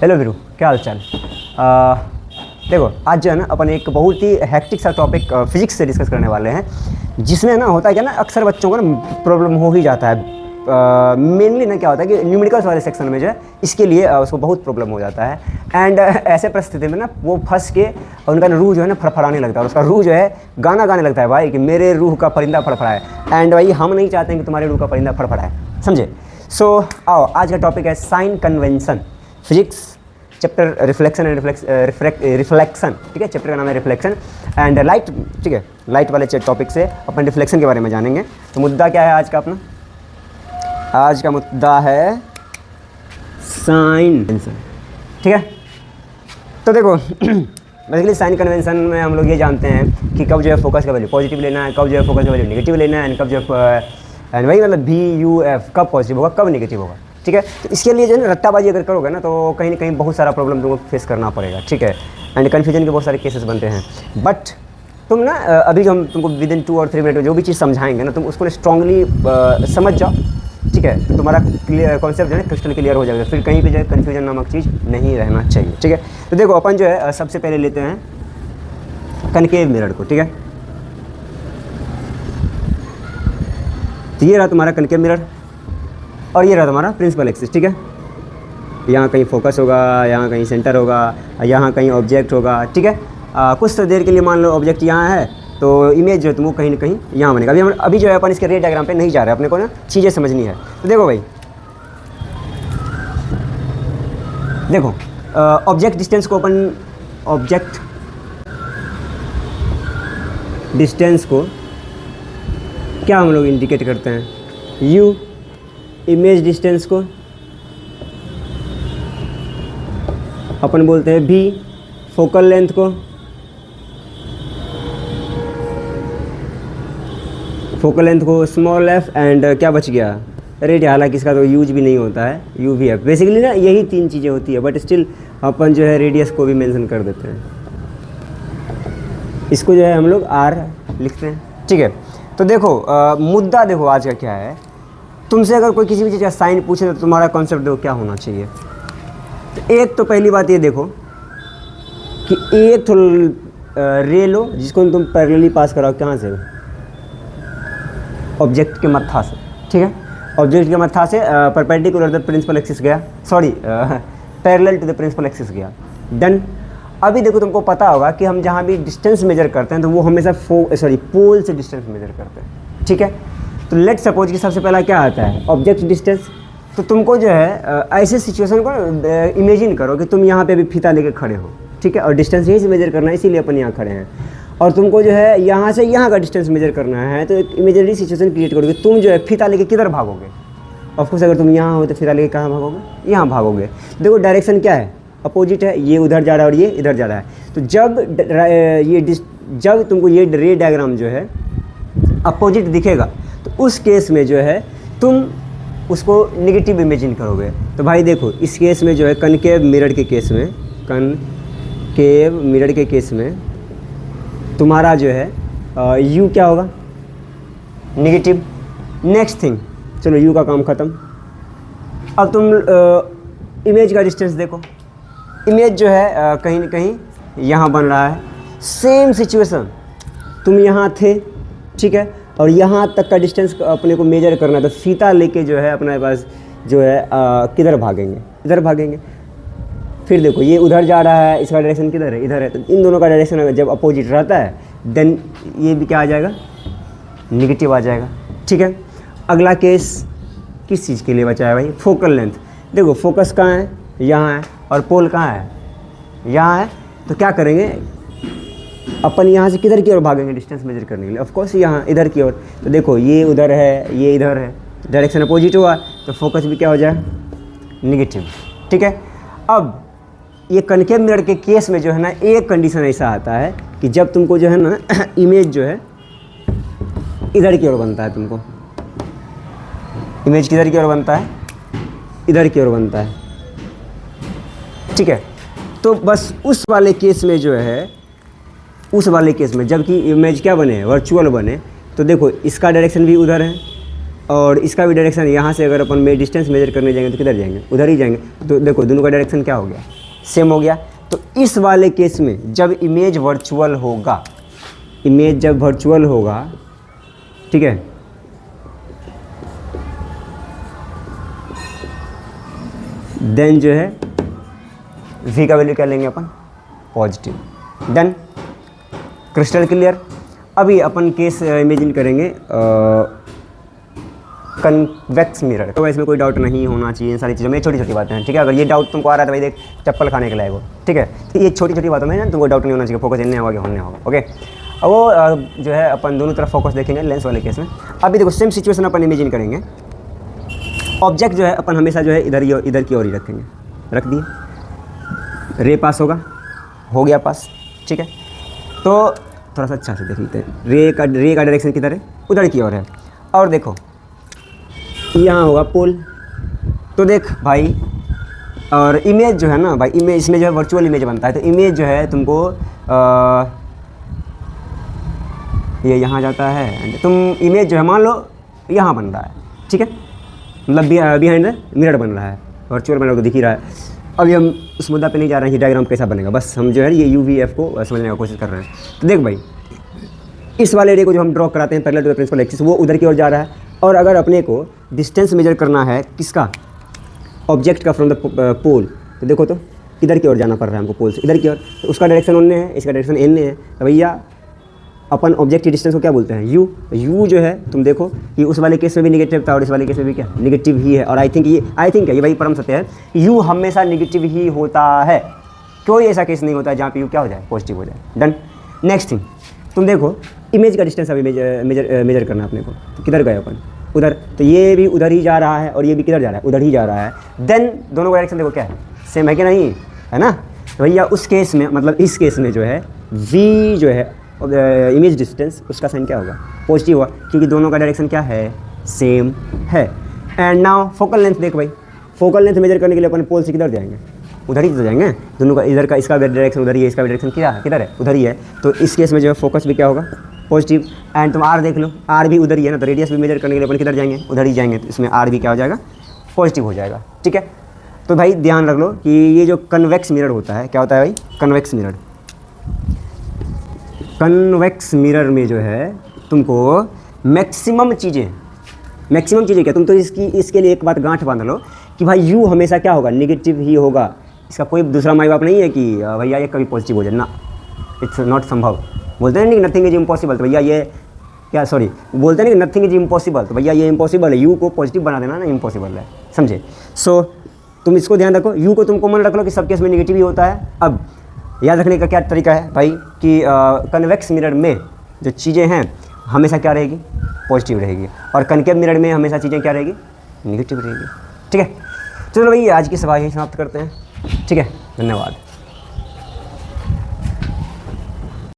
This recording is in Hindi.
हेलो वीरू, क्या हाल चाल। देखो आज जो है ना अपन एक बहुत ही हेक्टिक सा टॉपिक फिजिक्स से डिस्कस करने वाले हैं, जिसमें ना होता है क्या ना, अक्सर बच्चों को ना प्रॉब्लम हो ही जाता है। मेनली ना क्या होता है कि न्यूमेरिकल्स वाले सेक्शन में जो है इसके लिए उसको बहुत प्रॉब्लम हो जाता है। एंड ऐसे परिस्थिति में ना वो फंस के उनका रूह जो है ना फड़फड़ाने लगता है, और उसका रूह जो है गाना गाने लगता है भाई कि मेरे रूह का परिंदा फड़फड़ाए। एंड भाई हम नहीं चाहते हैं कि तुम्हारे रूह का परिंदा फड़फड़ाए, समझे। सो आओ, आज का टॉपिक है sign convention, physics chapter reflection and reflection. ठीक है, चैप्टर का नाम है रिफ्लेक्शन एंड लाइट। ठीक है, लाइट वाले टॉपिक से अपन रिफ्लेक्शन के बारे में जानेंगे। तो मुद्दा क्या है आज का अपना? आज का मुद्दा है साइन कन्वेंशन। ठीक है, तो देखो बेसिकली साइन कन्वेंशन में हम लोग ये जानते हैं कि कब जो है फोकस का वैल्यू पॉजिटिव लेना है, कब जो है फोकस का वैल्यू नेगेटिव लेना है, एंड कब जो एंड वही मतलब VUF कब पॉजिटिव होगा कब नेगेटिव होगा। ठीक है, तो इसके लिए जो है ना रट्टाबाजी अगर करोगे ना तो कहीं ना कहीं बहुत सारा प्रॉब्लम तुमको फेस करना पड़ेगा। ठीक है, एंड कन्फ्यूजन के बहुत सारे केसेस बनते हैं। बट तुम ना अभी जो हम तुमको विद इन 2 और 3 मिनट में जो भी चीज़ समझाएंगे ना, तुम उसको स्ट्रांगली समझ जाओ। ठीक है, तो तुम्हारा कॉन्सेप्ट जो है क्रिस्टल क्लियर हो जाएगा, फिर कहीं पे जो है कन्फ्यूजन नामक चीज़ नहीं रहना चाहिए। ठीक है, तो देखो अपन जो है सबसे पहले लेते हैं कनकेव मिरर को। ठीक है, तो ये रहा तुम्हारा कनकेव मिरर और ये रहा तुम्हारा प्रिंसिपल एक्सिस। ठीक है, यहाँ कहीं फोकस होगा, यहाँ कहीं सेंटर होगा, यहाँ कहीं ऑब्जेक्ट होगा। ठीक है, कुछ तो देर के लिए मान लो ऑब्जेक्ट यहाँ है तो इमेज जो है तुमको कहीं ना कहीं यहाँ बनेगा। अभी जो है अपन इसके रे डायग्राम पे नहीं जा रहे, अपने को ना चीज़ें समझनी है। तो देखो भाई, देखो ऑब्जेक्ट डिस्टेंस को अपन ऑब्जेक्ट डिस्टेंस को क्या हम लोग इंडिकेट करते हैं? U। इमेज डिस्टेंस को अपन बोलते हैं V। फोकल लेंथ को स्मॉल f। एंड क्या बच गया? रेड। हालांकि इसका तो यूज भी नहीं होता है, UVF। बेसिकली ना यही 3 चीज़ें होती है, बट स्टिल अपन जो है रेडियस को भी मेंशन कर देते हैं। इसको जो है हम लोग R लिखते हैं। ठीक है, तो देखो मुद्दा देखो आज का क्या है। तुमसे अगर कोई किसी भी चीज़ का साइन पूछे तो तुम्हारा कॉन्सेप्ट देखो क्या होना चाहिए। तो एक तो पहली बात ये देखो कि एक तो रे लो जिसको तुम पैरेलली पास कराओ, कहाँ से? ऑब्जेक्ट के मत्था से। ठीक है, ऑब्जेक्ट के मत्था से परपेंडिकुलर द प्रिंसिपल एक्सिस गया, sorry parallel to the principal axis गया। डन। अभी देखो तुमको पता होगा कि हम जहाँ भी डिस्टेंस मेजर करते हैं तो वो हमेशा पोल से डिस्टेंस मेजर करते हैं। ठीक है, तो लेट सपोज कि सबसे पहला क्या आता है? Object distance. तो तुमको जो है ऐसे सिचुएशन को इमेजिन करो कि तुम यहाँ पे अभी फीता लेके खड़े हो। ठीक है, और डिस्टेंस यहीं से मेजर करना है, इसीलिए अपन यहाँ खड़े हैं। और तुमको जो है यहाँ से यहाँ का डिस्टेंस मेजर करना है, तो एक इमेजिनरी सिचुएशन क्रिएट करोगे। तुम जो है फीता लेके किधर भागोगे? ऑफकोर्स अगर तुम यहाँ हो तो फीता लेके कहाँ भागोगे? यहाँ भागोगे। देखो डायरेक्शन क्या है? अपोजिट है, ये उधर जा रहा है और ये इधर जा रहा है। तो जब तुमको ये रे डायग्राम जो है अपोजिट दिखेगा तो उस केस में जो है तुम उसको नेगेटिव इमेजिन करोगे। तो भाई देखो इस केस में जो है कनकेव मिरर के केस में तुम्हारा जो है U क्या होगा? नेगेटिव। नेक्स्ट थिंग, चलो U का काम ख़त्म। अब तुम इमेज का डिस्टेंस देखो। इमेज जो है कहीं ना कहीं यहाँ बन रहा है। सेम सिचुएशन, तुम यहाँ थे, ठीक है, और यहाँ तक का डिस्टेंस अपने को मेजर करना है। तो फीता लेके जो है अपने पास जो है किधर भागेंगे? इधर भागेंगे। फिर देखो ये उधर जा रहा है, इसका डायरेक्शन किधर है? इधर है। तो इन दोनों का डायरेक्शन अगर जब अपोजिट रहता है देन ये भी क्या आ जाएगा? नेगेटिव आ जाएगा। ठीक है, अगला केस किस चीज़ के लिए बचा है भाई? Focal length. देखो फोकस कहाँ है? यहाँ है, और पोल कहाँ है? यहाँ है। तो क्या करेंगे अपन? यहाँ से किधर की ओर भागेंगे डिस्टेंस मेजर करने के लिए? ऑफकोर्स यहाँ इधर की ओर। तो देखो ये उधर है, ये इधर है, डायरेक्शन अपोजिट हुआ तो फोकस भी क्या हो जाए? नेगेटिव। ठीक है, अब ये कनकेव मिरर के केस में जो है ना एक कंडीशन ऐसा आता है कि जब तुमको जो है ना इमेज जो है इधर की ओर बनता है, तुमको इमेज किधर की ओर बनता है? इधर की ओर बनता है। ठीक है, तो बस उस वाले केस में जो है, उस वाले केस में जबकि इमेज क्या बने? वर्चुअल बने। तो देखो इसका डायरेक्शन भी उधर है और इसका भी डायरेक्शन यहाँ से अगर अपन में डिस्टेंस मेजर करने जाएंगे तो किधर जाएंगे, उधर ही जाएंगे। तो देखो दोनों का डायरेक्शन क्या हो गया, सेम हो गया। तो इस वाले केस में जब इमेज वर्चुअल होगा, इमेज जब वर्चुअल होगा, ठीक है, देन जो है v का वैल्यू क्या लेंगे अपन, पॉजिटिव। Then crystal clear. अभी अपन केस इमेजिन करेंगे कन्वेक्स मिरर। तो इसमें कोई डाउट नहीं होना चाहिए, इन सारी चीज़ों में छोटी छोटी बातें हैं, ठीक है। अगर ये डाउट तुमको आ रहा है तो भाई देख चप्पल खाने के लायक हो, ठीक है। तो ये छोटी छोटी बातों में ना तुमको डाउट नहीं होना चाहिए, फोकस इनने होगा कि होने होगा, ओके। अब वो जो है अपन दोनों तरफ फोकस देखेंगे लेंस वाले केस में। अभी देखो सेम सिचुएशन अपन इमेजिन करेंगे, ऑब्जेक्ट जो है अपन हमेशा जो है इधर की ओर ही रखेंगे, रख दिए, रे पास होगा, हो गया पास, ठीक है। तो थोड़ा सा अच्छा से देख लेते हैं, रे का डायरेक्शन किधर है, उधर की ओर है। और देखो यहाँ होगा पोल। तो देख भाई, और इमेज जो है ना भाई, इमेज इसमें जो है वर्चुअल इमेज बनता है। तो इमेज जो है तुमको ये यहाँ जाता है, तुम इमेज जो है मान लो यहाँ बन रहा है, ठीक है, मतलब बिहाइंड द मिरर बन रहा है, वर्चुअल मिरर को दिख ही रहा है। अभी हम उस मुद्दा पे नहीं जा रहे हैं कि डायग्राम कैसा बनेगा, बस हम जो है ये UVF को समझने की कोशिश कर रहे हैं। तो देख भाई, इस वाले एरिया को जो हम ड्रॉ कराते हैं parallel to the principal axis, वो उधर की ओर जा रहा है। और अगर अपने को डिस्टेंस मेजर करना है किसका, ऑब्जेक्ट का फ्रॉम द पोल, तो देखो तो किधर की ओर जाना पड़ रहा है हमको, पोल से इधर की ओर। तो उसका डायरेक्शन ओन है, इसका डायरेक्शन एन है। तो भैया अपन ऑब्जेक्ट की डिस्टेंस को क्या बोलते हैं, यू जो है तुम देखो कि उस वाले केस में भी नेगेटिव था और इस वाले केस में भी क्या नेगेटिव ही है। और आई थिंक ये भाई परम सत्य है, यू हमेशा नेगेटिव ही होता है, कोई ऐसा केस नहीं होता है जहाँ पे यू क्या हो जाए, पॉजिटिव हो जाए। डन। नेक्स्ट थिंग तुम देखो, इमेज का डिस्टेंस अभी मेजर करना है अपने को। तो किधर गए अपन, उधर। तो ये भी उधर ही जा रहा है और ये भी किधर जा रहा है, उधर ही जा रहा है। देन दोनों का डायरेक्शन देखो क्या है, सेम है कि नहीं, है ना। तो भैया उस केस में, मतलब इस केस में जो है v जो है इमेज डिस्टेंस, उसका साइन क्या होगा, पॉजिटिव होगा, क्योंकि दोनों का डायरेक्शन क्या है, सेम है। एंड नाउ फोकल लेंथ देख भाई, फोकल लेंथ मेजर करने के लिए अपन पोल से किधर जाएंगे, उधर ही तो जाएंगे। दोनों का इधर का, इसका भी डायरेक्शन उधर ही है, इसका भी डायरेक्शन क्या है, किधर है, उधर ही है। तो इस केस में जो है फोकस भी क्या होगा, पॉजिटिव। एंड तुम आर देख लो, आर भी उधर ही है ना, तो रेडियस भी मेजर करने के लिए अपन किधर जाएंगे, उधर ही जाएंगे। तो इसमें आर भी क्या हो जाएगा, पॉजिटिव हो जाएगा, ठीक है। तो भाई ध्यान रख लो कि ये जो कन्वेक्स मिरर होता है, क्या होता है भाई, कन्वेक्स मिरर। कन्वेक्स मिरर में जो है तुमको मैक्सिमम चीज़ें क्या, तुम तो इसके लिए एक बात गांठ बांध लो कि भाई यू हमेशा क्या होगा, नेगेटिव ही होगा। इसका कोई दूसरा माई बाप नहीं है कि भैया ये कभी पॉजिटिव हो जाए ना, इट्स नॉट संभव। बोलते हैं नहीं नथिंग इज इम्पॉसिबल, तो भैया ये क्या, सॉरी, बोलते हैं नहीं नथिंग इज इम्पॉसिबल, तो भैया ये इम्पॉसिबल है, यू को पॉजिटिव बना देना ना इम्पॉसिबल है, समझे। सो तुम इसको ध्यान रखो, यू को तुम कॉमन रख लो कि सब केस में नेगेटिव ही होता है। अब याद रखने का क्या तरीका है भाई कि कन्वेक्स मिरर में जो चीज़ें हैं हमेशा क्या रहेगी, पॉजिटिव रहेगी, और कनकेव मिरर में हमेशा चीज़ें क्या रहेगी, नेगेटिव रहेगी, ठीक है। चलो भाई आज की सभा यही समाप्त करते हैं, ठीक है, धन्यवाद।